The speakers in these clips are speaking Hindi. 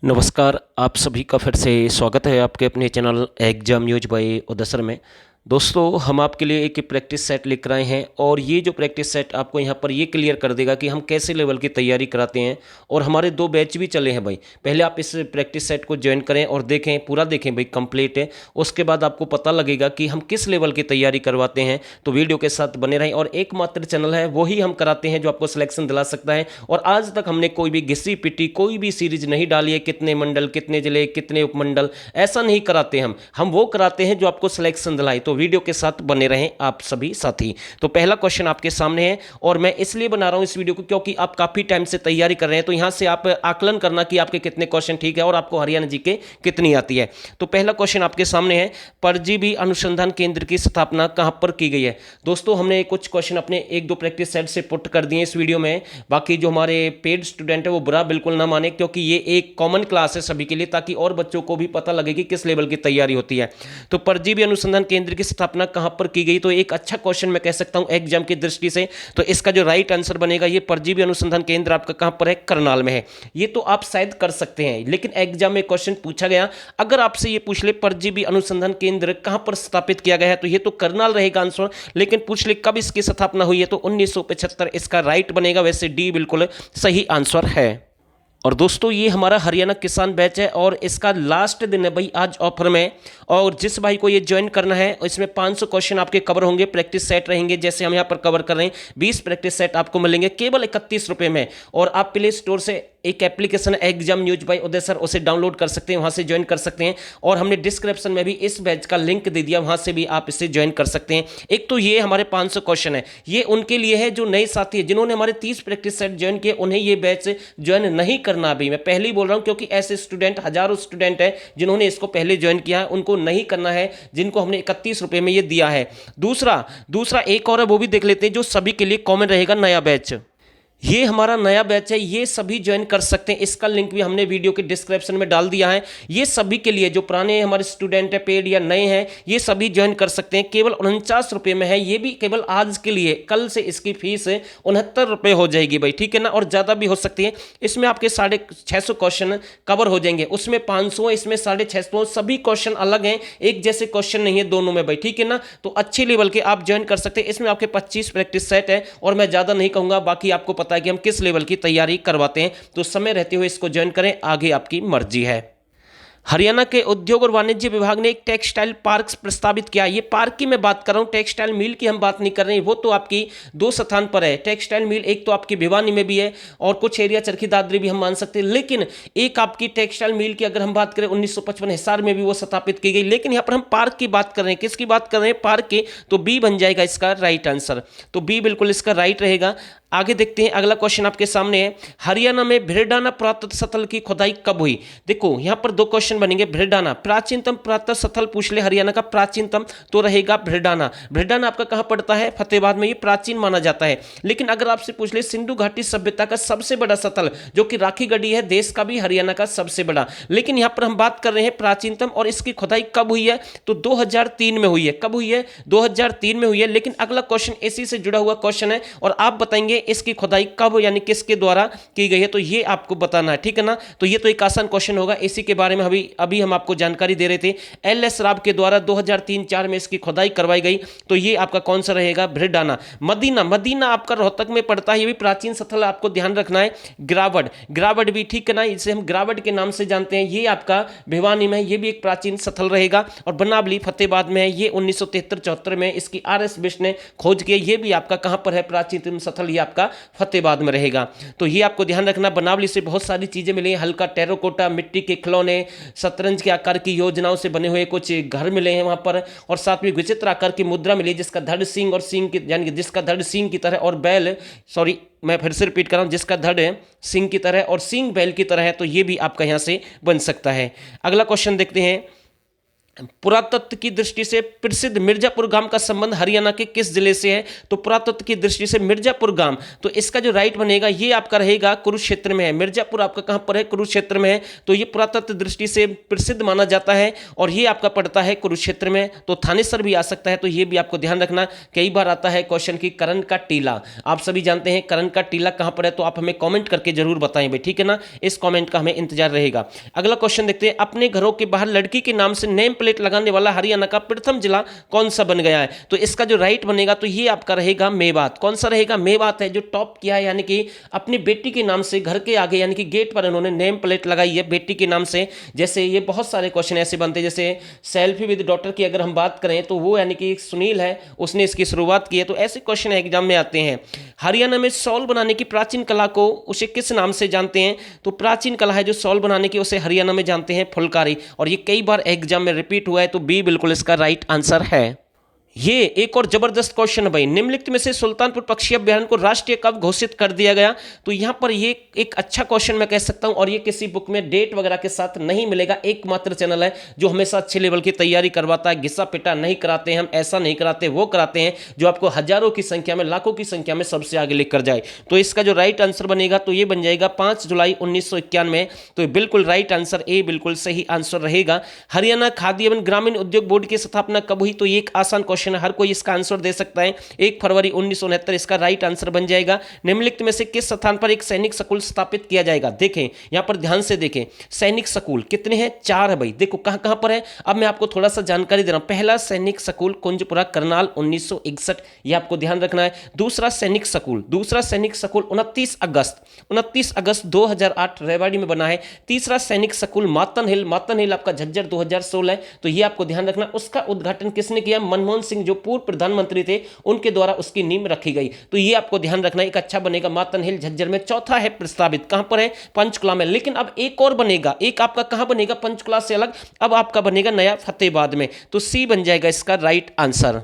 नमस्कार, आप सभी का फिर से स्वागत है आपके अपने चैनल एग्जाम न्यूज बाय उदसर में। दोस्तों, हम आपके लिए एक प्रैक्टिस सेट लेकर आए हैं और ये जो प्रैक्टिस सेट आपको यहाँ पर ये क्लियर कर देगा कि हम कैसे लेवल की तैयारी कराते हैं। और हमारे 2 बैच भी चले हैं भाई। पहले आप इस प्रैक्टिस सेट को ज्वाइन करें और देखें, पूरा देखें भाई, कंप्लीट है। उसके बाद आपको पता लगेगा कि हम किस लेवल की तैयारी करवाते हैं। तो वीडियो के साथ बने रहें और एकमात्र चैनल है वही हम कराते हैं जो आपको सिलेक्शन दिला सकता है। और आज तक हमने कोई भी घिसी पिटी कोई भी सीरीज नहीं डाली है, कितने मंडल, कितने जिले, कितने उपमंडल, ऐसा नहीं कराते हम वो कराते हैं जो आपको सिलेक्शन दिलाए। तो वीडियो के साथ बने रहें आप सभी साथी। तो पहला क्वेश्चन आपके सामने है और मैं इसलिए बना रहा हूं इस वीडियो को क्योंकि आप काफी टाइम से तैयारी कर रहे हैं। तो यहां से आप आकलन करना कि आपके कितने क्वेश्चन ठीक है और आपको हरियाणा जीके कितनी आती है। तो पहला क्वेश्चन आपके सामने है, परजीवी अनुसंधान केंद्र की स्थापना कहां पर की गई है। दोस्तों, हमने कुछ क्वेश्चन अपने 1-2 प्रैक्टिस सेट से पुट कर दिए इस वीडियो में। बाकी जो हमारे पेड स्टूडेंट है वो बुरा बिल्कुल ना माने, क्योंकि ये एक कॉमन क्लास है सभी के लिए, ताकि और बच्चों को भी पता लगे कि किस लेवल की तैयारी होती है। तो परजीवी अनुसंधान केंद्र की स्थापना कहां पर की गई, तो एक अच्छा क्वेश्चन मैं कह सकता हूं एग्जाम की दृष्टि से। तो इसका जो राइट आंसर बनेगा, ये परजीवी अनुसंधान केंद्र आपका कहां पर है, करनाल में है। ये तो आप शायद कर सकते हैं, लेकिन एग्जाम में क्वेश्चन पूछा गया, अगर आपसे ये पूछ ले परजीवी अनुसंधान केंद्र कहां पर स्थापित किया गया है, तो ये तो करनाल रहेगा आंसर। लेकिन पूछ ले कब इसकी स्थापना हुई है, तो 1975 इसका राइट बनेगा। वैसे डी बिल्कुल सही आंसर है। और दोस्तों, ये हमारा हरियाणा किसान बैच है और इसका लास्ट दिन है भाई आज ऑफर में। और जिस भाई को ये ज्वाइन करना है, इसमें 500 क्वेश्चन आपके कवर होंगे, प्रैक्टिस सेट रहेंगे जैसे हम यहाँ पर कवर कर रहे हैं। 20 प्रैक्टिस सेट आपको मिलेंगे केवल 31 रुपये में। और आप प्ले स्टोर से एक एप्लीकेशन एग्जाम न्यूज बाय उदयसर, उसे डाउनलोड कर सकते हैं, वहां से ज्वाइन कर सकते हैं। और हमने डिस्क्रिप्शन में भी इस बैच का लिंक दे दिया, वहां से भी आप इसे ज्वाइन कर सकते हैं। एक तो ये हमारे 500 क्वेश्चन है, ये उनके लिए है जो नए साथी है, जिन्होंने हमारे 30 प्रैक्टिस सेट ज्वाइन किए, उन्हें ये बैच ज्वाइन नहीं करना। अभी मैं पहले ही बोल रहा हूं, क्योंकि ऐसे स्टूडेंट हजारों स्टूडेंट है जिन्होंने इसको पहले ज्वाइन किया है, उनको नहीं करना है, जिनको हमने 31 रुपए में ये दिया है। दूसरा दूसरा एक और है, वो भी देख लेते हैं, जो सभी के लिए कॉमन रहेगा, नया बैच। ये हमारा नया बैच है, ये सभी ज्वाइन कर सकते हैं। इसका लिंक भी हमने वीडियो के डिस्क्रिप्शन में डाल दिया है। ये सभी के लिए, जो पुराने हमारे स्टूडेंट है, पेड या नए हैं, ये सभी ज्वाइन कर सकते हैं। केवल 49 रुपये में है, ये भी केवल आज के लिए। कल से इसकी फीस 69 रुपये हो जाएगी भाई, ठीक है ना, और ज़्यादा भी हो सकती है। इसमें आपके 650 क्वेश्चन कवर हो जाएंगे, उसमें 500, इसमें 650, सभी क्वेश्चन अलग हैं, एक जैसे क्वेश्चन नहीं है दोनों में भाई, ठीक है ना। तो अच्छे लेवल के आप ज्वाइन कर सकते हैं। इसमें आपके 25 प्रैक्टिस सेट है और मैं ज़्यादा नहीं कहूँगा, बाकी आपको पता है कि हम किस लेवल की तैयारी करवाते हैं। तो समय रहते हुए इसको ज्वाइन करें, आगे आपकी मर्जी है। हरियाणा के उद्योग और वाणिज्य विभाग ने एक टेक्सटाइल पार्क प्रस्तावित किया। ये पार्क की मैं बात कर रहा हूँ, टेक्सटाइल मिल की हम बात नहीं कर रहे हैं। वो तो आपकी 2 स्थान पर है टेक्सटाइल मिल, एक तो आपकी भिवानी में भी है और कुछ एरिया चरखी दादरी भी हम मान सकते हैं। लेकिन एक आपकी टेक्सटाइल मिल की अगर हम बात करें, 1955 हिसार में भी वो स्थापित की गई। लेकिन यहाँ पर हम पार्क की बात कर रहे हैं, किसकी बात कर रहे हैं, पार्क की। तो बी बन जाएगा इसका राइट आंसर। तो बी बिल्कुल इसका राइट रहेगा। आगे देखते हैं, अगला क्वेश्चन आपके सामने है, हरियाणा में भिरडाना पुरातत्व स्थल की खुदाई कब हुई। देखो यहां पर 2 क्वेश्चन बनेंगे। भिरडाना प्राचीनतम पुरातत्व स्थल पूछ ले हरियाणा का, प्राचीनतम तो रहेगा भिरडाना। भिरडाना आपका कहां पड़ता है, फतेहाबाद में, ये प्राचीन माना जाता है। लेकिन अगर आपसे पूछ ले सिंधु घाटी सभ्यता का सबसे बड़ा स्थल जो कि राखी गढ़ी है, देश का भी, हरियाणा का सबसे बड़ा। लेकिन यहां पर हम बात कर रहे हैं प्राचीनतम, और इसकी खुदाई कब हुई है, तो 2003 में हुई है। कब हुई है, 2003 में हुई है। लेकिन अगला क्वेश्चन इसी से जुड़ा हुआ क्वेश्चन है और आप बताएंगे इसकी खुदाई कब यानी किसके द्वारा की गई है, तो ये आपको बताना है, ठीक है ना। तो ये तो एक आसान क्वेश्चन होगा, इसी के बारे में अभी हम आपको जानकारी दे रहे थे। एल.एस. राव के द्वारा 2003-4 में इसकी खुदाई करवाई गई। तो ये आपका कौन सा रहेगा, भिरडाना। मदीना आपका रोहतक में पड़ता है, ये भी प्राचीन स्थल, आपको ध्यान रखना है। गिरावट भी, ठीक है ना, इसे हम गिरावट के नाम से जानते हैं। ये आपका भिवानी में, ये भी एक प्राचीन स्थल रहेगा। और बनावली फतेहाबाद में है, ये 1973-74 में इसकी R.S. बिष्ट ने खोज की। ये भी आपका कहां पर है, प्राचीनतम स्थल, ये आपका फतेहाबाद में रहेगा। तो ये आपको ध्यान रखना। बनावली से बहुत सारी चीजें मिली, हल्का टेराकोटा, मिट्टी के खिलौने, शतरंज के आकार की योजनाओं से बने हुए कुछ घर मिले हैं वहां पर। और साथ में विचित्र आकार की मुद्रा मिली, जिसका धड़ सिंह और सिंह की, यानी जिसका धड़ सिंह की तरह और बैल, सॉरी मैं फिर से रिपीट कर रहा हूं, जिसका धड़ सिंह की तरह और सिंह बैल की तरह है। तो ये भी आपका यहां से बन सकता है। अगला क्वेश्चन देखते हैं, पुरातत्व की दृष्टि से प्रसिद्ध मिर्जापुर गांव का संबंध हरियाणा के किस जिले से है? तो पुरातत्व की दृष्टि से मिर्जापुर गांव, तो इसका जो राइट बनेगा ये आपका रहेगा कुरुक्षेत्र में है। मिर्जापुर आपका कहां पर है? कुरुक्षेत्र में है। तो ये पुरातत्व दृष्टि से प्रसिद्ध माना जाता है और ये आपका पड़ता है कुरुक्षेत्र में। तो थानेसर भी आ सकता है, तो ये भी आपको ध्यान रखना। कई बार आता है क्वेश्चन की करण का टीला, आप सभी जानते हैं करण का टीला कहां पर है, तो आप हमें कॉमेंट करके जरूर बताएं भाई, ठीक है ना। इस कॉमेंट का हमें इंतजार रहेगा। अगला क्वेश्चन देखते हैं, अपने घरों के बाहर लड़की के नाम से नेम प्लेट लगाने वाला हरियाणा का प्रथम जिला कौन सा बन गया है? तो इसका जो राइट बनेगा तो ये आपका रहेगा मेवात। कौन सा रहेगा? मेवात है, जो टॉप किया है, यानी कि अपनी बेटी के नाम से घर के आगे यानी कि गेट पर इन्होंने नेम प्लेट लगाई है बेटी के नाम से। जैसे ये बहुत सारे क्वेश्चन ऐसे बनते हैं, जैसे सेल्फी विद डॉटर की अगर हम बात करें तो वो यानी कि सुनील है, उसने इसकी शुरुआत की है। तो ऐसे क्वेश्चन एग्जाम में आते हैं। हरियाणा में शॉल बनाने की प्राचीन कला को उसे किस नाम से जानते हैं? तो प्राचीन कला है जो शॉल बनाने की, उसे हरियाणा में जानते हैं फुलकारी। और ये कई बार एग्जाम में रिपीट हुआ है, तो बी बिल्कुल इसका राइट आंसर है। ये एक और जबरदस्त क्वेश्चन है भाई, निम्नलिखित में से सुल्तानपुर पक्षी अभ्यारण्य को राष्ट्रीय कब घोषित कर दिया गया? तो यहां पर ये एक अच्छा क्वेश्चन मैं कह सकता हूं, और ये किसी बुक में डेट वगैरह के साथ नहीं मिलेगा। एकमात्र चैनल है जो हमेशा अच्छे लेवल की तैयारी करवाता है, घिसा पिटा नहीं कराते हैं हम, ऐसा नहीं कराते, वो कराते हैं जो आपको हजारों की संख्या में, लाखों की संख्या में सबसे आगे लेकर कर जाए। तो इसका जो राइट आंसर बनेगा तो ये बन जाएगा 5 जुलाई 1991। तो बिल्कुल राइट आंसर ए बिल्कुल सही आंसर रहेगा। हरियाणा खाद्य एवं ग्रामीण उद्योग बोर्ड की स्थापना कब हुई? तो ये एक आसान क्वेश्चन है, हर कोई इसका आंसर दे सकता है। 1 फरवरी 1969 इसका राइट आंसर बन जाएगा। निम्नलिखित में से किस स्थान पर एक सैनिक स्कूल स्थापित किया जाएगा? देखें यहां पर ध्यान से देखें, सैनिक स्कूल कितने हैं? 4 है भाई। देखो कहां कहां पर है, अब मैं आपको थोड़ा सा जानकारी दे रहा हूं। पहला सैनिक स्कूल कुंजपुरा करनाल 1961, यह आपको ध्यान रखना है। दूसरा सैनिक स्कूल 29 अगस्त 2008 रेवाड़ी में बना है। तीसरा सैनिक स्कूल मातन हिल आपका झज्जर 2016 है, तो यह आपको ध्यान रखना। उसका उद्घाटन किसने किया? मनमोहन सिंह जो पूर्व प्रधानमंत्री थे, उनके द्वारा उसकी नींव रखी गई। तो ये आपको ध्यान रखना, एक अच्छा बनेगा मातन हिल झज्जर में। चौथा है प्रस्तावित, कहां पर है? पंचकुला में। लेकिन अब एक और बनेगा, एक आपका कहां बनेगा पंचकुला से अलग, अब आपका बनेगा नया फतेहाबाद में। तो सी बन जाएगा इसका राइट आंसर।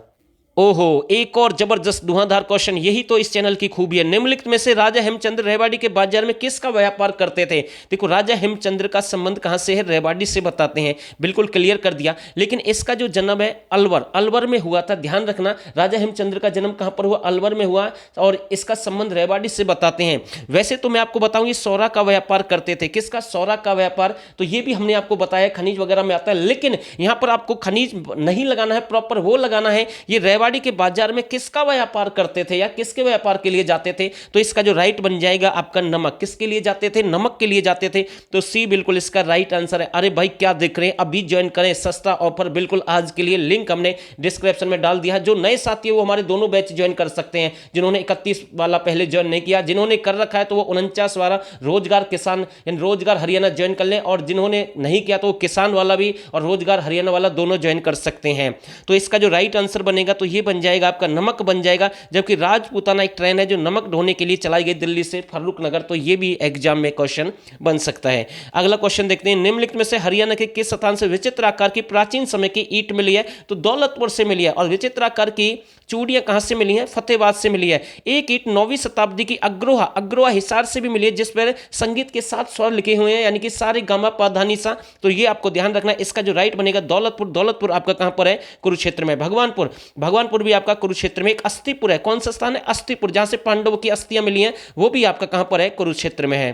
ओहो, एक और जबरदस्त धुआंधार क्वेश्चन, यही तो इस चैनल की खूबी है। निम्नलिखित में से राजा हेमचंद्र रेवाड़ी के बाजार में किसका व्यापार करते थे? देखो राजा हेमचंद्र का संबंध कहां से है? रेवाड़ी से बताते हैं, बिल्कुल क्लियर कर दिया। लेकिन इसका जो जन्म है अलवर में हुआ था, ध्यान रखना। राजा हेमचंद्र का जन्म कहां पर हुआ? अलवर में हुआ, और इसका संबंध रेवाड़ी से बताते हैं। वैसे तो मैं आपको बताऊं ये सौरा का व्यापार करते थे। किसका? सौरा का व्यापार। तो ये भी हमने आपको बताया खनिज वगैरह में आता है, लेकिन यहां पर आपको खनिज नहीं लगाना है, प्रॉपर वो लगाना है ये रेवाड़ी के बाजार में किसका व्यापार करते थे या किसके व्यापार के लिए जाते थे? तो इसका जो राइट बन जाएगा आपका नमक। किसके लिए जाते थे? नमक के लिए जाते थे। तो सी बिल्कुल इसका राइट आंसर है। अरे भाई क्या देख रहे हैं, अभी ज्वाइन करें, सस्ता ऑफर बिल्कुल आज के लिए, लिंक हमने डिस्क्रिप्शन में डाल दिया है। जो नए साथी है वो हमारे दोनों बैच ज्वाइन कर सकते हैं। जिन्होंने 31 वाला पहले ज्वाइन नहीं किया, जिन्होंने कर रखा है तो वो 49 वाला रोजगार किसान यानी रोजगार हरियाणा ज्वाइन कर लें, और जिन्होंने नहीं किया तो वो किसान वाला भी और रोजगार हरियाणा वाला दोनों ज्वाइन कर सकते हैं। तो इसका जो राइट आंसर बनेगा तो ये बन जाएगा आपका नमक बन जाएगा। जबकि राजपूताना एक ट्रेन है जो नमक ढोने के लिए चलाई गई दिल्ली से फर्रुख नगर, तो ये भी एग्जाम में क्वेश्चन बन सकता है। अगला क्वेश्चन देखते हैं, निम्नलिखित में से हरियाणा के किस स्थान से विचित्र आकार की प्राचीन समय की ईंट मिली है? तो दौलतपुर से मिली है। और विचित्र आकार की चूड़ियां कहां से मिली हैं? फतेहाबाद से मिली है। एक ईंट 9वीं शताब्दी की अग्रोहा हिसार से भी मिली है, जिस पर संगीत के 7 स्वर लिखे हुए हैं, यानी कि सारे गामा पाधानी सा। तो ये आपको ध्यान रखना है। इसका जो राइट बनेगा दौलतपुर आपका कहां पर है? कुरुक्षेत्र में। भगवानपुर भी आपका कुरुक्षेत्र में। एक अस्तिपुर है, कौन सा स्थान है? अस्तिपुर, जहां से पांडवों की अस्थियां मिली हैं, वो भी आपका कहां पर है? कुरुक्षेत्र में है।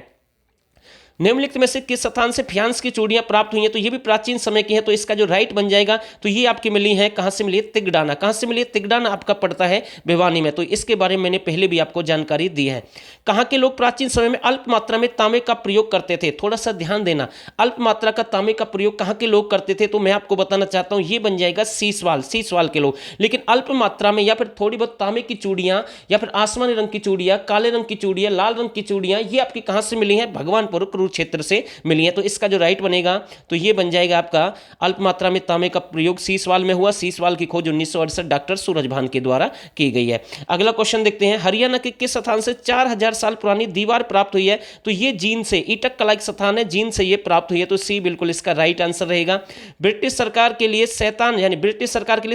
निम्नलिखित में से किस स्थान से फ्यांस की चूड़ियां प्राप्त हुई हैं? तो ये भी प्राचीन समय की है। तो इसका जो राइट बन जाएगा तो ये आपकी मिली है, कहां से मिली है? तिगडाना। कहां से मिली है? तिगडाना आपका पड़ता है भिवानी में। तो इसके बारे में मैंने पहले भी आपको जानकारी दी है। कहां के लोग प्राचीन समय में अल्प मात्रा में तांबे का प्रयोग करते थे? थोड़ा सा ध्यान देना, अल्प मात्रा का तांबे का प्रयोग कहां के लोग करते थे? तो मैं आपको बताना चाहता हूं, ये बन जाएगा सीसवाल के लोग। लेकिन अल्प मात्रा में या फिर थोड़ी बहुत तांबे की चूड़ियां या फिर आसमानी रंग की चूड़ियां, काले रंग की चूड़ियां, लाल रंग की चूड़ियां, ये आपकी कहां से मिली है? भगवानपुर कुरुक्षेत्र से मिली है। तो इसका जो राइट बनेगा तो ये बन जाएगा आपका अल्प मात्रा में तांबे का प्रयोग सीसवाल में हुआ। सीसवाल की खोज 1968 डॉक्टर सूरजभान के द्वारा की गई है। अगला क्वेश्चन देखते हैं, हरियाणा के किस स्थान से 4000 साल पुरानी दीवार प्राप्त हुई है? तो ये जींद से, ईटक कला एक स्थान है, जींद से ये प्राप्त हुई है। तो सी बिल्कुल इसका राइट आंसर रहेगा। ब्रिटिश सरकार के लिए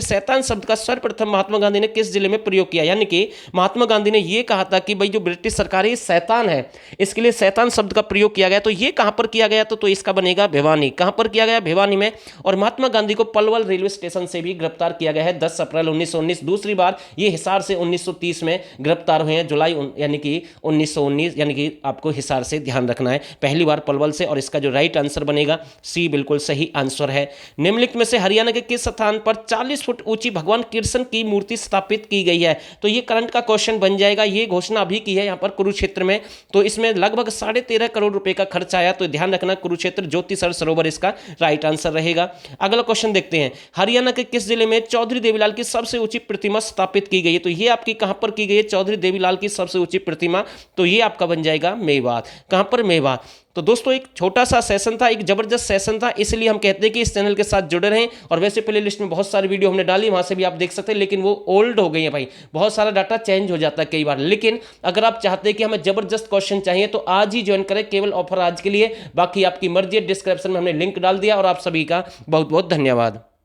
शैतान शब्द का सर्वप्रथम महात्मा गांधी ने किस जिले में प्रयोग किया? यानी कि महात्मा गांधी ने यह कहा था कि भाई जो ब्रिटिश सरकार है शैतान है, इसके लिए शैतान शब्द का प्रयोग किया गया। गया, तो ये कहाँ पर किया गया, तो इसका बनेगा भिवानी। कहाँ पर किया गया, भिवानी में। और महात्मा गांधी को पलवल रेलवे स्टेशन से भी गिरफ्तार किया गया है 10 अप्रैल 1919। दूसरी बार ये हिसार से 1930 में गिरफ्तार हुए हैं, जुलाई यानी कि 1919, यानी कि आपको हिसार से ध्यान रखना है, पहली बार पलवल से। और इसका जो राइट आंसर बनेगा सी बिल्कुल सही आंसर है। निम्नलिखित में से हरियाणा के किस स्थान पर 40 फुट ऊंची भगवान कृष्ण की मूर्ति स्थापित की गई है, तो ये करंट का क्वेश्चन बन जाएगा। ये घोषणा अभी की है यहाँ पर कुरुक्षेत्र में, तो इसमें लगभग 13.5 करोड़ रुपए का खर्च आया, तो ध्यान रखना कुरुक्षेत्र ज्योति सरोवर इसका राइट आंसर रहेगा। अगला क्वेश्चन देखते हैं, हरियाणा के किस जिले में चौधरी देवीलाल की सबसे ऊंची प्रतिमा स्थापित की गई है, तो ये आपकी कहां पर की गई है, चौधरी देवीलाल की सबसे ऊंची प्रतिमा, तो ये आपका बन जाएगा मेवात। कहां पर, मेवात। तो दोस्तों एक छोटा सा सेशन था, एक जबरदस्त सेशन था, इसलिए हम कहते हैं कि इस चैनल के साथ जुड़े रहें। और वैसे प्ले लिस्ट में बहुत सारी वीडियो हमने डाली, वहां से भी आप देख सकते हैं, लेकिन वो ओल्ड हो गई है भाई, बहुत सारा डाटा चेंज हो जाता है कई बार। लेकिन अगर आप चाहते हैं कि हमें जबरदस्त क्वेश्चन चाहिए तो आज ही ज्वाइन करें, केवल ऑफर आज के लिए, बाकी आपकी मर्जी है। डिस्क्रिप्शन में हमने लिंक डाल दिया। और आप सभी का बहुत बहुत धन्यवाद।